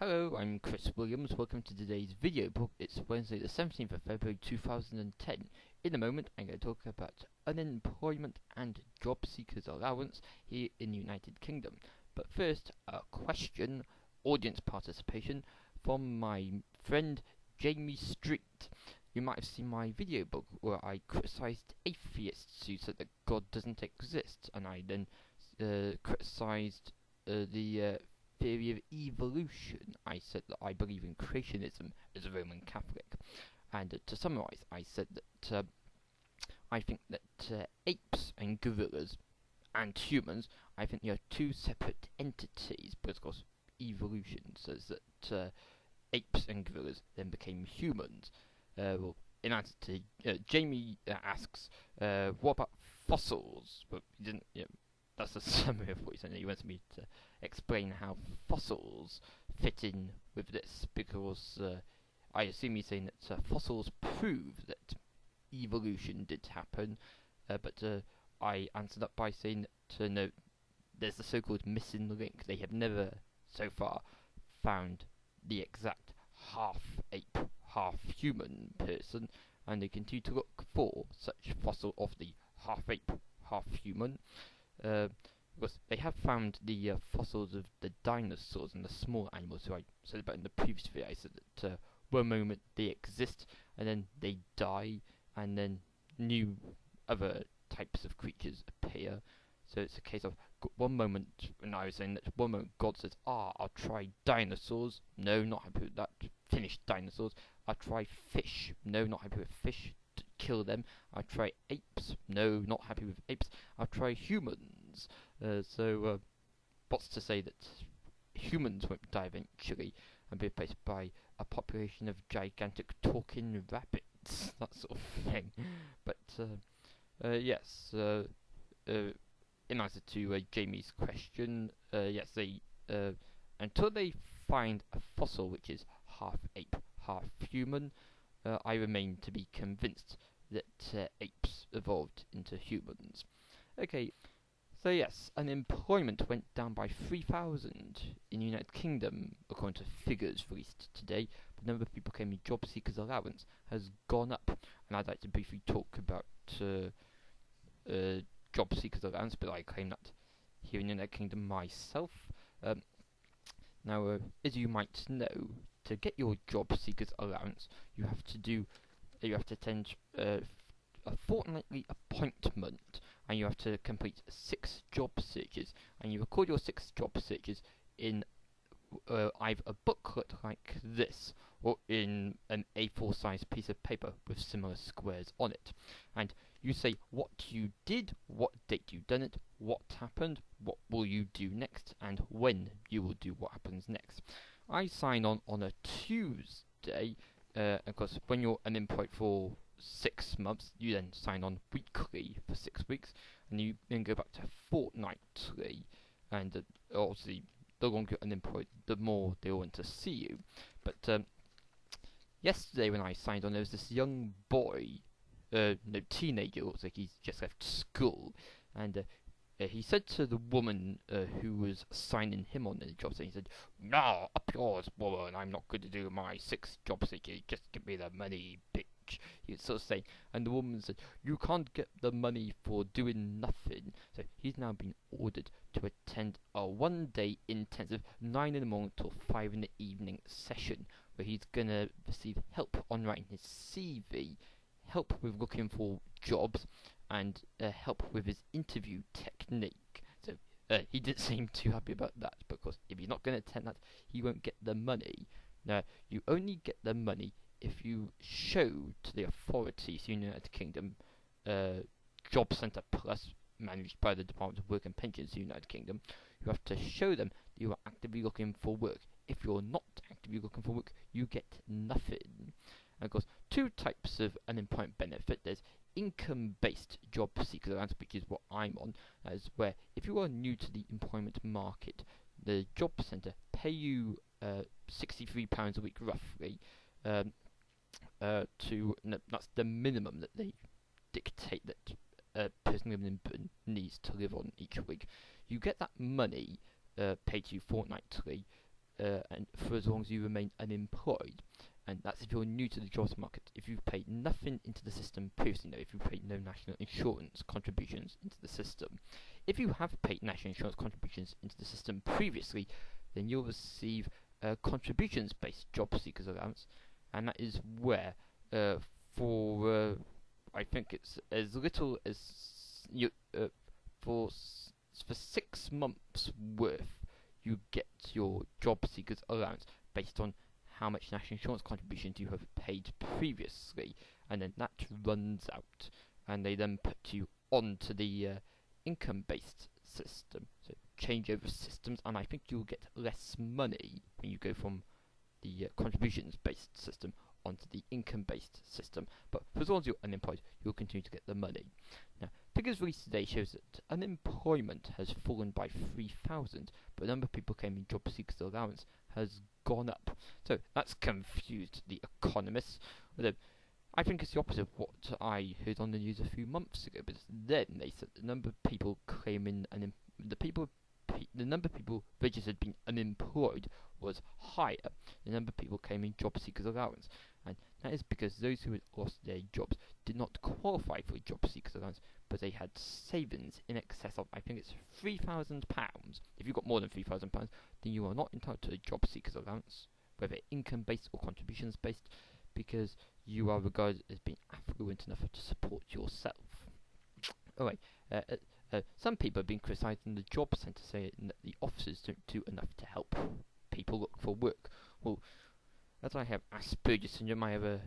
Hello, I'm Chris Williams. Welcome to today's video blog. It's Wednesday the 17th of February 2010. In a moment, I'm going to talk about unemployment and job seekers allowance here in the United Kingdom. But first, a question, audience participation, from my friend Jamie Street. You might have seen my video blog where I criticised atheists who said that God doesn't exist, and I then criticised the theory of evolution. I said that I believe in creationism as a Roman Catholic. And to summarise, I said that I think that apes and gorillas and humans, I think they are two separate entities, but of course evolution says that apes and gorillas then became humans. Well, in answer to Jamie asks, what about fossils? But he didn't. That's a summary of what he said. He wants me to explain how fossils fit in with this, because I assume he's saying that fossils prove that evolution did happen, but I answered up by saying that no, there's the so-called missing link. They have never so far found the exact half ape, half human person, and they continue to look for such fossil of the half ape, half human. Because they have found the fossils of the dinosaurs and the small animals who I said about in the previous video. I said that one moment they exist and then they die, and then new other types of creatures appear. So it's a case of one moment, and I was saying that one moment God says, I'll try dinosaurs. No, not happy with that. Finish dinosaurs. I'll try fish. No, not happy with fish. Kill them. I'll try apes. No, not happy with apes. I'll try humans. So what's to say that humans won't die eventually and be replaced by a population of gigantic talking rabbits, that sort of thing. But yes, in answer to Jamie's question, yes, they until they find a fossil which is half ape, half human, I remain to be convinced that apes evolved into humans. Okay, so yes, unemployment went down by 3,000 in the United Kingdom, according to figures released today. The number of people claiming job seekers allowance has gone up, and I'd like to briefly talk about job seekers allowance, but I claim that here in the United Kingdom myself. Now, as you might know, to get your job seekers allowance, you have to attend a fortnightly appointment, and you have to complete 6 job searches, and you record your 6 job searches in either a booklet like this or in an A4 size piece of paper with similar squares on it, and you say what you did, what date you done it, what happened, what will you do next, and when you will do what happens next. I sign on a Tuesday. Of course, when you're unemployed for 6 months, you then sign on weekly for 6 weeks, and you then go back to fortnightly. And obviously, the longer you're unemployed, the more they want to see you. But yesterday, when I signed on, there was this young boy, teenager, looks like he's just left school, and he said to the woman who was signing him on the job, he said, "No, up yours, woman. I'm not going to do my 6 job searches. Just give me the money, bitch." He was sort of saying, and the woman said, "You can't get the money for doing nothing." So he's now been ordered to attend a 1-day intensive 9 in the morning till 5 in the evening session, where he's gonna receive help on writing his CV, help with looking for jobs, and help with his interview technique. So he didn't seem too happy about that, because if he's not going to attend that, he won't get the money. Now, you only get the money if you show to the authorities in the United Kingdom, Job Centre Plus, managed by the Department of Work and Pensions in the United Kingdom. You have to show them that you are actively looking for work. If you're not actively looking for work, you get nothing. And of course, 2 types of unemployment benefit. There's income-based job seeker allowance, which is what I'm on, as where if you are new to the employment market, the job centre pay you £63 a week roughly. That's the minimum that they dictate that a person living in Britain needs to live on each week. You get that money paid to you fortnightly and for as long as you remain unemployed. And that's if you're new to the jobs market. If you've paid nothing into the system previously, if you've paid no national insurance contributions into the system. If you have paid national insurance contributions into the system previously, then you'll receive contributions-based job seekers allowance, and that is where for I think it's as little as you for 6 months worth you get your job seekers allowance based on how much national insurance contributions you have paid previously, and then that runs out, and they then put you onto the income-based system. So change over systems, and I think you'll get less money when you go from the contributions-based system onto the income-based system. But for as long as you're unemployed, you'll continue to get the money. Now, figures released today shows that unemployment has fallen by 3,000, but the number of people claiming job seekers allowance has gone up. So that's confused the economists. Although I think it's the opposite of what I heard on the news a few months ago. But then they said the number of people claiming the number of people registered being unemployed was higher than the number of people claiming job seekers allowance, and that is because those who had lost their jobs did not qualify for a job seekers allowance, but they had savings in excess of, I think it's £3,000. If you've got more than £3,000, then you are not entitled to a job seekers allowance, whether income based or contributions based, because you are regarded as being affluent enough to support yourself. Alright, some people have been criticising the job centre, saying that the officers don't do enough to help people look for work. Well, as I have Asperger's syndrome, I have a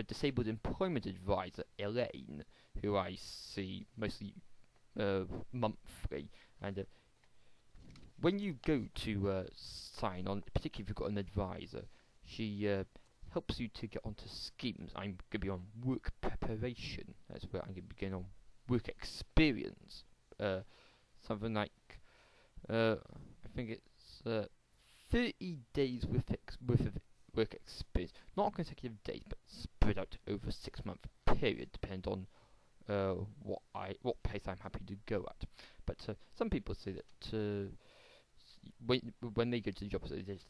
disabled employment advisor, Elaine, who I see mostly monthly, and when you go to sign on, particularly if you've got an advisor, she helps you to get onto schemes. I'm going to be on work preparation. That's where I'm going to be getting on work experience. Something like, I think it's 30 days worth of work experience. Not consecutive days, but spread out over a 6-month period, depending on what pace I'm happy to go at. But some people say that when they go to the job, they just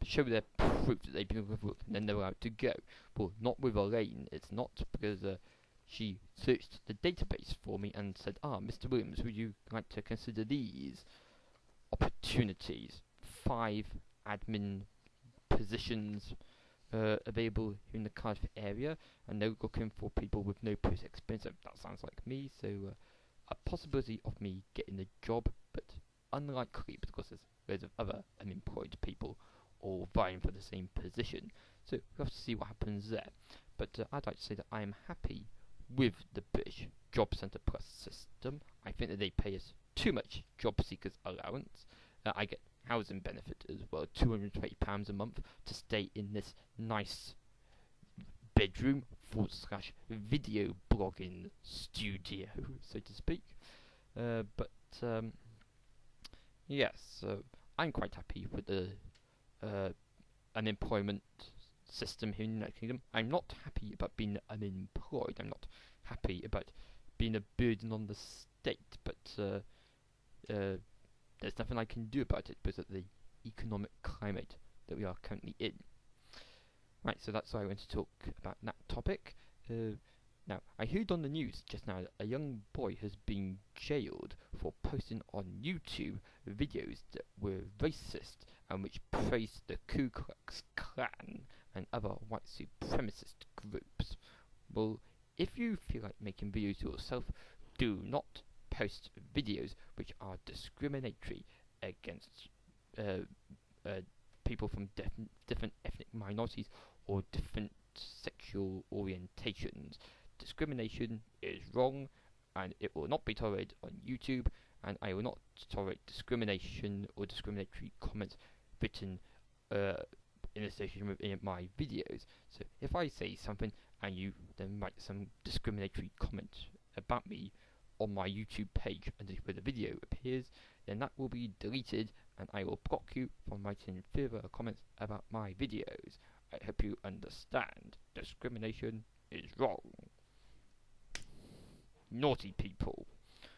show their proof that they've been looking for work, and then they're allowed to go. Well, not with Elaine. It's not, because she searched the database for me and said, Mr. Williams, would you like to consider these opportunities? 5 admin positions available here in the Cardiff area, and they're looking for people with no previous experience. So that sounds like me, so a possibility of me getting the job, but unlikely, because there's loads of other unemployed people all vying for the same position. So we'll have to see what happens there. But I'd like to say that I am happy with the British Job Centre Plus system. I think that they pay us too much job seekers allowance. I get housing benefit as well, £220 a month to stay in this nice bedroom / video blogging studio, so to speak. Yes, I'm quite happy with the unemployment system here in the United Kingdom. I'm not happy about being unemployed. I'm not happy about being a burden on the state, but there's nothing I can do about it because of the economic climate that we are currently in. Right, so that's why I want to talk about that topic. Now, I heard on the news just now that a young boy has been jailed for posting on YouTube videos that were racist and which praised the Ku Klux Klan and other white supremacist groups. Well, if you feel like making videos yourself, do not post videos which are discriminatory against people from different ethnic minorities or different sexual orientations. Discrimination is wrong, and it will not be tolerated on YouTube, and I will not tolerate discrimination or discriminatory comments written in association with any of my videos. So if I say something and you then write some discriminatory comment about me on my YouTube page and where the video appears, then that will be deleted, and I will block you from writing further comments about my videos. I hope you understand. Discrimination is wrong. Naughty people.